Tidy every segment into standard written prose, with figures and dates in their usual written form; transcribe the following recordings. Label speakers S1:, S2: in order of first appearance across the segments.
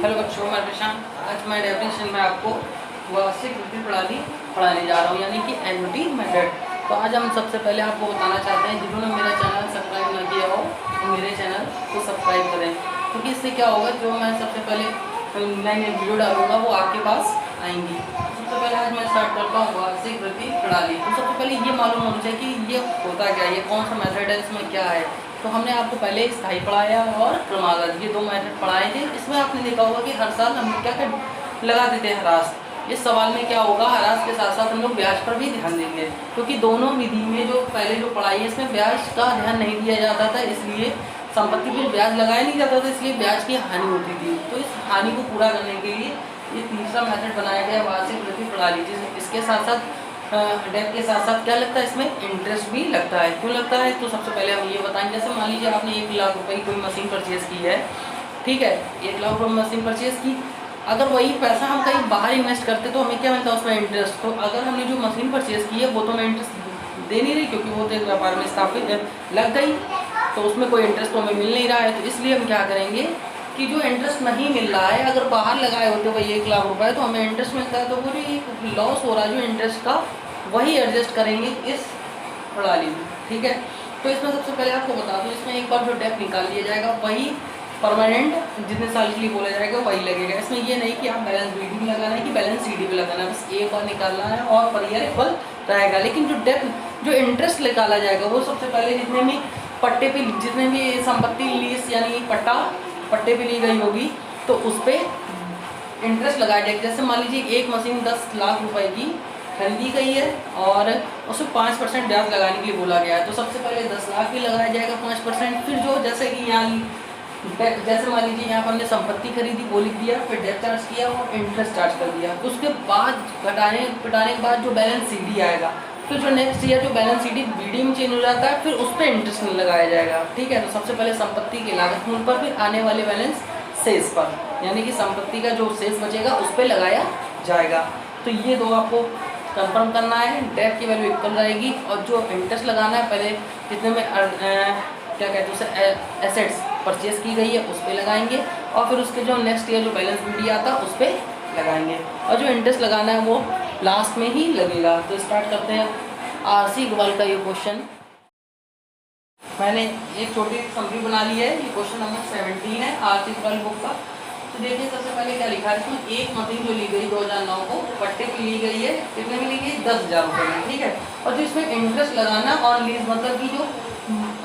S1: Hello बच्चों, मैं प्रशांत। आज मैं डेफिनेशन में आपको वार्षिक वृद्धि प्रणाली पढ़ाने जा रहा हूँ, यानी कि एन्युटी मेथड। तो आज हम सबसे पहले आपको बताना चाहते हैं, जिन्होंने मेरा चैनल सब्सक्राइब ना किया हो तो मेरे चैनल को सब्सक्राइब करें, क्योंकि इससे क्या होगा, जो मैं सबसे पहले नई नई वीडियो डालूंगा वो आपके पास आएंगी। सबसे पहले आज मैं स्टार्ट करता हूँ वार्षिक वृद्धि प्रणाली। तो सबसे पहले ये मालूम होना चाहिए कि ये होता क्या है, ये कौन सा मेथड है, इसमें क्या है। तो हमने आपको पहले स्थायी पढ़ाया और क्रमागत, ये दो मेथड पढ़ाए थे। इसमें आपने देखा होगा कि हर साल हम क्या लगा देते हैं ह्रास। इस सवाल में क्या होगा, ह्रास के साथ साथ हम लोग ब्याज पर भी ध्यान देंगे, क्योंकि दोनों विधि में जो पहले जो पढ़ाई है इसमें ब्याज का ध्यान नहीं दिया जाता था, इसलिए संपत्ति पर ब्याज लगाया नहीं जाता था, इसलिए ब्याज की हानि होती थी। तो इस हानि को पूरा करने के लिए ये तीसरा मेथड बनाया गया वार्षिक वृद्धि प्रणाली। इसके साथ साथ डेट के साथ साथ क्या लगता है, इसमें इंटरेस्ट भी लगता है। क्यों लगता है, तो सबसे पहले हम ये बताएंगे। जैसे मान लीजिए आपने 1 लाख रुपए की कोई मशीन परचेज़ की है, ठीक है, 1 लाख रुपये मशीन परचेज़ की। अगर वही पैसा हम कहीं बाहर इन्वेस्ट करते तो हमें क्या मिलता है, उसमें इंटरेस्ट। तो अगर हमने जो मशीन परचेज़ की है वो तो हमें इंटरेस्ट दे नहीं रही, क्योंकि वो तो एक व्यापार में स्थापित लग गई, तो उसमें कोई इंटरेस्ट तो हमें मिल नहीं रहा है। तो इसलिए हम क्या करेंगे कि जो इंटरेस्ट नहीं मिल रहा है, अगर बाहर लगाए होते वही 1 लाख रुपए तो हमें इंटरेस्ट मिलता है, तो वो जो लॉस हो रहा है जो इंटरेस्ट का, वही एडजस्ट करेंगे इस प्रणाली में, ठीक है। तो इसमें सबसे पहले आपको बता दूं, इसमें एक बार जो डेप्थ निकाल लिया जाएगा वही परमानेंट जितने साल के लिए बोला जाएगा वही लगेगा। इसमें ये नहीं कि आप बैलेंस बीडी में लगाना है कि बैलेंस सीडी पे लगाना है, बस एक बार निकालना है और पर ईयर इक्वल रहेगा। लेकिन जो डेप्थ जो इंटरेस्ट निकाला जाएगा वो सबसे पहले जितने भी पट्टे पे, जितने भी संपत्ति लीज यानी पट्टे पे ली गई होगी तो उस पर इंटरेस्ट लगाया जाएगा। जैसे मान लीजिए एक मशीन 10 लाख रुपए की खरीदी गई है और उसमें 5% ब्याज लगाने के लिए बोला गया है, तो सबसे पहले 10 लाख भी लगाया जाएगा 5%। फिर जो जैसे कि यहाँ जैसे मान लीजिए यहाँ पर हमने संपत्ति खरीदी वो लिख दिया, फिर डेट चार्ज किया और इंटरेस्ट चार्ज कर दिया। उसके बाद घटाने के बाद जो बैलेंस सीडी आएगा, फिर जो नेक्स्ट ईयर जो बैलेंस सीडी बीडी में चेंज हो जाता है, फिर उस पर इंटरेस्ट नहीं लगाया जाएगा, ठीक है। तो सबसे पहले संपत्ति के लागत मूल्य पर, फिर आने वाले बैलेंस शेष पर, यानी कि संपत्ति का जो शेष बचेगा उस पर लगाया जाएगा। तो ये दो आपको कंफर्म करना है। डेट की वैल्यू इक्वल रहेगी और जो इंटरेस्ट लगाना है पहले जितने में क्या कहते हैं उसे एसेट्स परचेज की गई है उस पर लगाएंगे, और फिर उसके जो नेक्स्ट ईयर जो बैलेंस बीडी आता है उस पर लगाएंगे, और जो इंटरेस्ट लगाना है वो लास्ट में ही लगेगा। तो स्टार्ट करते हैं आरसी गोवाल का ये क्वेश्चन। मैंने एक छोटी समरी बना ली है, ये क्वेश्चन नंबर 17 है आरसी गोवाल बुक का। तो देखिए सबसे पहले क्या लिखा है इसमें, एक मशीन जो ली गई 2009 को पट्टे पे ली गई है, कितने में ली गई, 10,000 रुपये में, ठीक है। और जो इसमें इंटरेस्ट लगाना ऑन लीज, मतलब कि जो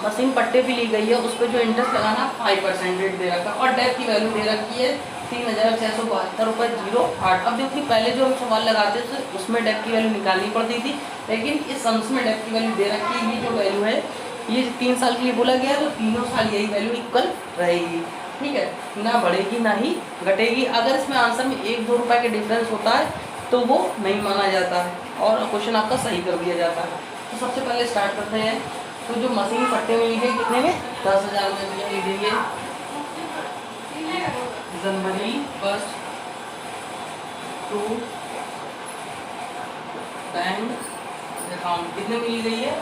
S1: मशीन पट्टे पे ली गई है उस पर जो इंटरेस्ट लगाना 5% रेट दे रखा है, और डेट की वैल्यू दे रखी है 3,672 रुपये 08। अब देखिए पहले जो हम सवाल लगाते थे उसमें डेट की वैल्यू निकालनी पड़ती थी, लेकिन इस सम्स में डेट की वैल्यू दे रखी है। ये जो वैल्यू है ये 3 साल के लिए बोला गया है, तो तीनों साल यही वैल्यू इक्वल रहेगी, ठीक है, ना बढ़ेगी ना ही घटेगी। अगर इसमें आंसर में 1-2 रुपये का डिफरेंस होता है तो वो नहीं माना जाता है और क्वेश्चन आपका सही कर दिया जाता है। तो सबसे पहले स्टार्ट करते हैं। तो जो मशीन पट्टे में ली गई कितने में, 10,000 में ली गई है। जनवरी 1 टू बैंक अकाउंट कितने में ली गई है,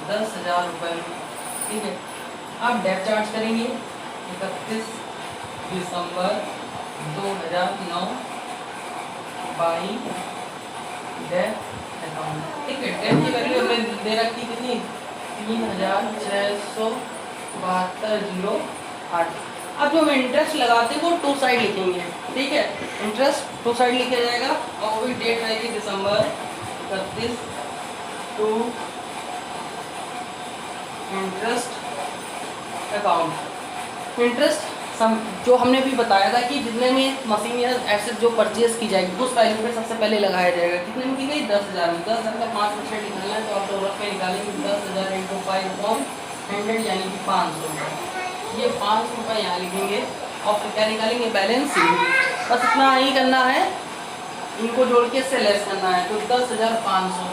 S1: 10,000 रुपये में, ठीक है। आप डेट चार्ज करेंगे 31 दिसंबर 2009 बाई डेट अकाउंट, ठीक है। डेट की वैल्यू हमें दे रखी कितनी, 3,672.08। अब जो हम इंटरेस्ट लगाते हैं वो 2 साइड लिखेंगे, ठीक है। इंटरेस्ट 2 साइड लिखा जाएगा और वही डेट रहेगी दिसंबर 31 टू इंटरेस्ट अकाउंट। इंटरेस्ट जो हमने भी बताया था कि जितने में मशीन या एसेट जो परचेज की जाएगी उस वैल्यू पे सबसे पहले लगाया जाएगा। कितने में की गई, 10,000 में। 10,000 का 5% निकालना है तो आप डॉलर पे निकालेंगे, 10,000 × 5/100 यानी कि 500 रुपये। ये 500 रुपये यहाँ लिखेंगे और फिर क्या निकालेंगे, बैलेंस सीडी। बस इतना ही करना है, इनको जोड़ के इससे लेस करना है। तो 10,500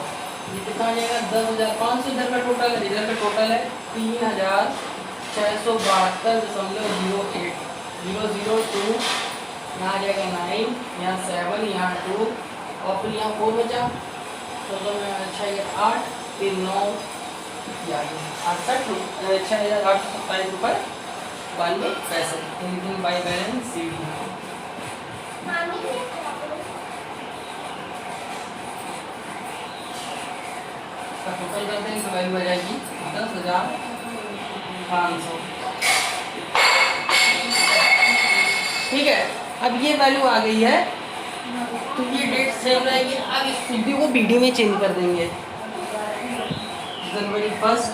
S1: ये कितना आ जाएगा, 10,500 इधर का टोटल है, इधर का टोटल है 3,672.08 002। यहाँ आ जाएगा 9, यहाँ 7, यहाँ 2 और फिर यहाँ 4 बचा, तो अच्छा ये 8, फिर 9, 6,827 रुपये 92 पैसे। बाई बैलेंस सीडी, टोटल करते हैं तो वैल्यू आ जाएगी 10,500। ठीक है, अब ये वैल्यू आ गई है तो ये डेट सेम रहेगी। अब इस सीडी को बीडी में चेंज कर देंगे। जनवरी 1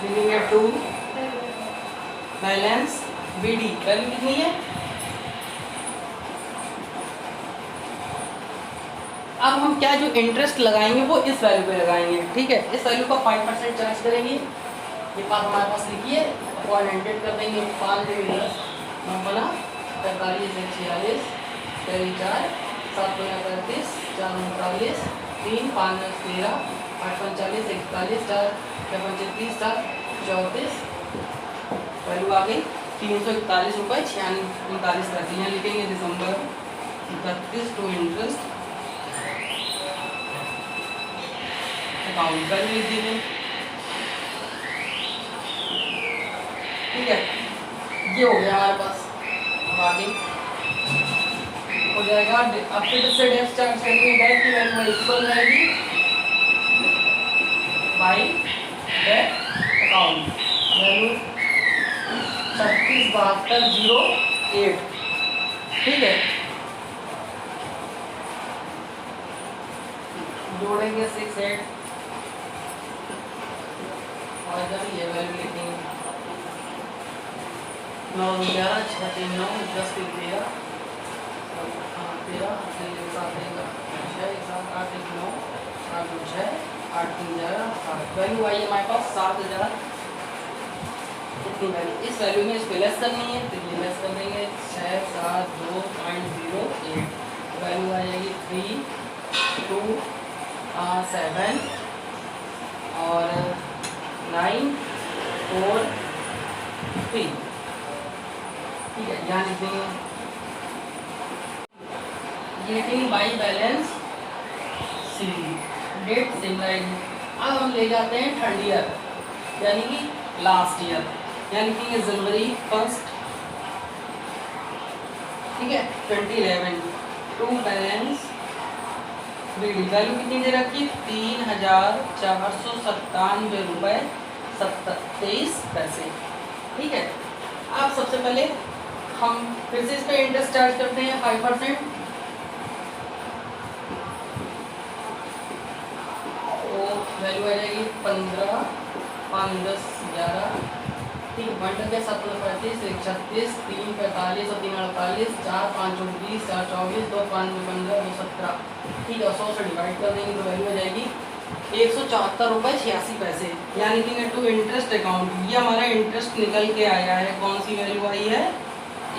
S1: लिविंग है 2 बैलेंस बीडी वैल्यू कितनी है। अब हम क्या जो इंटरेस्ट लगाएंगे वो इस वैल्यू पे लगाएंगे। ठीक है, इस वैल्यू का 5% चार्ज करेंगे। ये बात हमारे पास लिखिए, अपॉन 100 कर देंगे। 5 2 10 9 बना 45 1 46 4 7 2 35 4 39 3 5 13 8 45 41 4 35 4 34 वैल्यू आ गई 341 रुपये 39 पैसे। यहाँ लिखेंगे दिसंबर 31 टू इंटरेस्ट अकाउंट वैल्यू लिख दीजिए। ठीक है, ये हो गया हमारे पास। अब आगे हो जाएगा, अब फिर से डेट चार्ज करेंगे। डेट की वैल्यू इक्वल रहेगी बाई डेट अकाउंट वैल्यू 367208। ठीक है, जोड़ेंगे 6 8 और इधर ये वैल्यू लिखेंगे 9 11 6 3 9 10 3 13 13 7 6 7 8 1 9 8 2 6 8 3 11 7 वैल्यू आई हमारे पास 7000। कितनी वैल्यू इस वैल्यू में इसको लेस करनी है तो ये लेस कर देंगे 672.08 वैल्यू आ जाएगी 327 और 943। ठीक है, यहाँ लिख देंगे ये लिखेंगे by balance C date same रहेगी। अब हम ले जाते हैं थर्ड ईयर यानी कि लास्ट ईयर। यहाँ लिखेंगे जनवरी 1 ठीक है 2011 टू बैलेंस बीडी वैल्यू कितनी दे रखी 3,497 रुपये 23 पैसे। ठीक है, अब सबसे पहले हम फिर से इस पे इंटरेस्ट चार्ज करते हैं 5%। तो वैल्यू आ जाएगी 15 5 10 11। ठीक है, 1 टके 7 35 1 36 3 45 और 3 48 4 5 24 4 24 2 5 2 15 2 17। ठीक है, 100 से डिवाइड कर देंगे तो वैल्यू आ जाएगी 174 रुपये 86 पैसे। यानी कि टू इंटरेस्ट अकाउंट ये हमारा इंटरेस्ट निकल के आया है। कौन सी वैल्यू आई है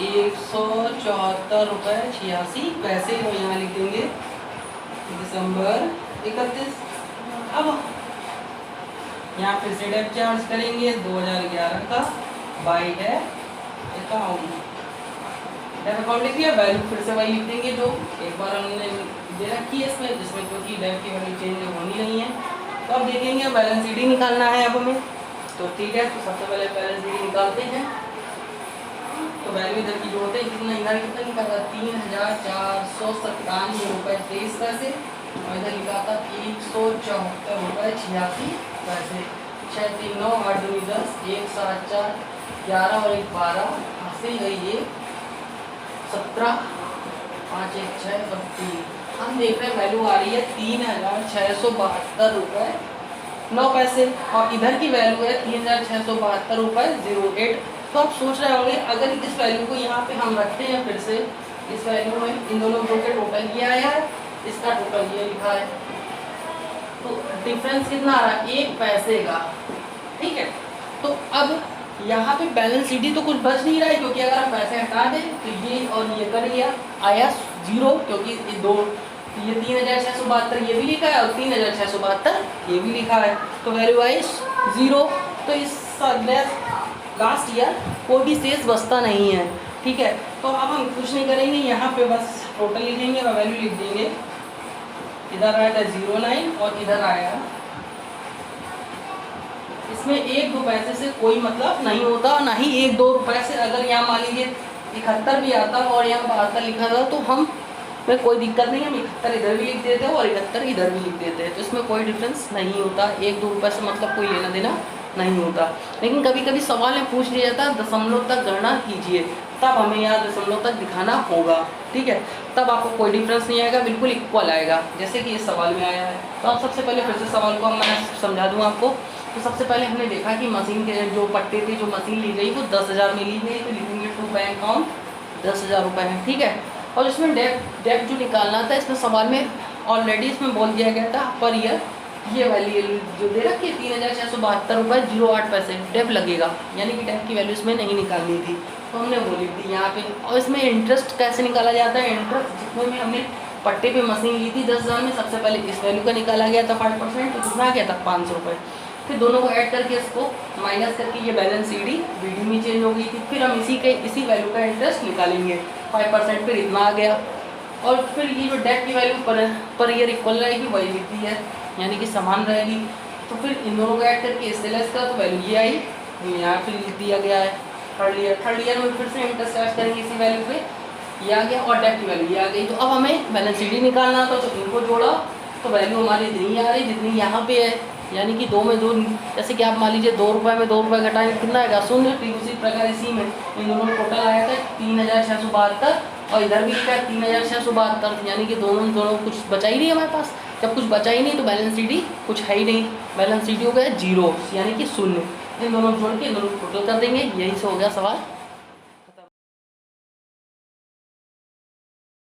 S1: 174 रुपये 86 पैसे। और यहाँ लिख देंगे दिसंबर 31। अब यहाँ फिर से डेट चार्ज करेंगे 2011 का बाई है अकाउंट। डेट अकाउंट लिख दिया, वैल्यू फिर से वही लिख देंगे जो एक बार हमने दे रखी है इसमें, जिसमें क्योंकि डेट की वैल्यू चेंज होनी नहीं है। तो अब देखेंगे बैलेंस शीट निकालना है अब हमें। तो ठीक है, तो सबसे पहले बैलेंस शीट निकालते हैं। तो वैल्यू इधर की जोड़ते हैं, कितना इधर कितना निकाला 3,497 रुपये 23 पैसे और इधर लिखा था 174 रुपये 86 पैसे। 6 3 9 8 2 10 1 7 4 11 और 1 12 से गई ये 17 5 1 6 और 3। हम देख रहे हैं वैल्यू आ रही है 3,672 रुपये 9 पैसे और इधर की वैल्यू है 3,672 रुपये 08। तो आप सोच रहे होंगे अगर इस वैल्यू को यहाँ पे हम रखते हैं फिर से इस वैल्यू में इन दोनों के टोटल ये आया है, इसका टोटल ये लिखा है, तो डिफरेंस कितना आ रहा है 1 पैसे का। ठीक है, तो अब यहाँ पे बैलेंस शीट तो कुछ बच नहीं रहा है क्योंकि अगर हम पैसे हटा दें तो ये और ये कर लिया आया 0 क्योंकि दो ये 3,672 ये भी लिखा है और 3,672 ये भी लिखा है तो वैल्यू आई 0। तो इस लास्ट ईयर कोई भी शेष बचता नहीं है। ठीक है, तो अब हम कुछ नहीं करेंगे, यहाँ पे बस टोटल लिखेंगे और वैल्यू लिख देंगे। इधर आया था 09 और इधर आया, इसमें 1 2 पैसे से कोई मतलब नहीं होता, ना ही 1 2 रुपये से। अगर यहाँ मान लीजिए 71 भी आता और यहाँ 72 लिखा था तो हम में कोई दिक्कत नहीं है, हम 71 इधर भी लिख देते हैं और 71 इधर भी लिख देते हैं, तो इसमें कोई डिफरेंस नहीं होता, 1-2 रुपये से मतलब कोई लेना देना नहीं होता। लेकिन कभी कभी सवाल में पूछ लिया जाता है दशमलव तक गणना कीजिए, तब हमें यहाँ दशमलव तक दिखाना होगा, ठीक है, तब आपको कोई डिफरेंस नहीं आएगा, बिल्कुल इक्वल आएगा, जैसे कि इस सवाल में आया है। तो आप सबसे पहले फिर से सवाल को मैं समझा दूँ आपको। तो सबसे पहले हमने देखा कि मशीन के जो पट्टे थे, जो मशीन ली गई वो 10,000 में ली गई, तो लिखेंगे टू बैंक अकाउंट 10,000 रुपये है, ठीक है। और इसमें डेप जो निकालना था, इसमें सवाल में ऑलरेडी इसमें बोल दिया गया था पर ईयर ये वैल्यू जो दे रखी है 3,672 रुपये 08 पैसे डेप लगेगा, यानी कि डेप की वैल्यू इसमें नहीं निकालनी थी, तो हमने वो लिख दी यहाँ पे। और इसमें इंटरेस्ट कैसे निकाला जाता है, इंटरेस्ट जितने में हमने पट्टे पे मशीन ली थी 10,000 में, सबसे पहले इस वैल्यू का निकाला गया था 5%, तो कितना आ गया था 500 रुपये। फिर दोनों को ऐड करके इसको माइनस करके ये बैलेंस CD BD में चेंज हो गई थी, फिर हम इसी वैल्यू का इंटरेस्ट निकालेंगे 5%, फिर इतना आ गया। और फिर ये जो डेट की वैल्यू पर ईयर इक्वल रहेगी वही लिखती है, यानी कि समान रहेगी। तो फिर इन दोनों को ऐड करके इससे लेस का तो वैल्यू ये आई, यहाँ फिर लिख दिया गया है थर्ड ईयर में फिर से इंटरेस्ट चार्ज करेंगे इसी वैल्यू पे, ये आ गया, और डेट की वैल्यू ये आ गई। तो अब हमें बैलेंस CD निकालना था, तो इनको जोड़ा तो वैल्यू हमारी इतनी आ रही जितनी यहाँ पे है, यानी कि 2 में 2, जैसे कि आप मान लीजिए 2 रुपये में 2 रुपये घटाएंगे कितना आएगा 0। ठीक उसी प्रकार इसी में इन दोनों में टोटल आया था 3,672 और इधर भी लिखा है 3,672, यानी कि दोनों कुछ बचा ही नहीं हमारे पास। जब कुछ बचा ही नहीं तो बैलेंस CD कुछ है ही नहीं, बैलेंस CD हो गया 0, यानी कि 0। इन दोनों जोड़ के इन दोनों टोटल कर देंगे, यही से हो गया सवाल।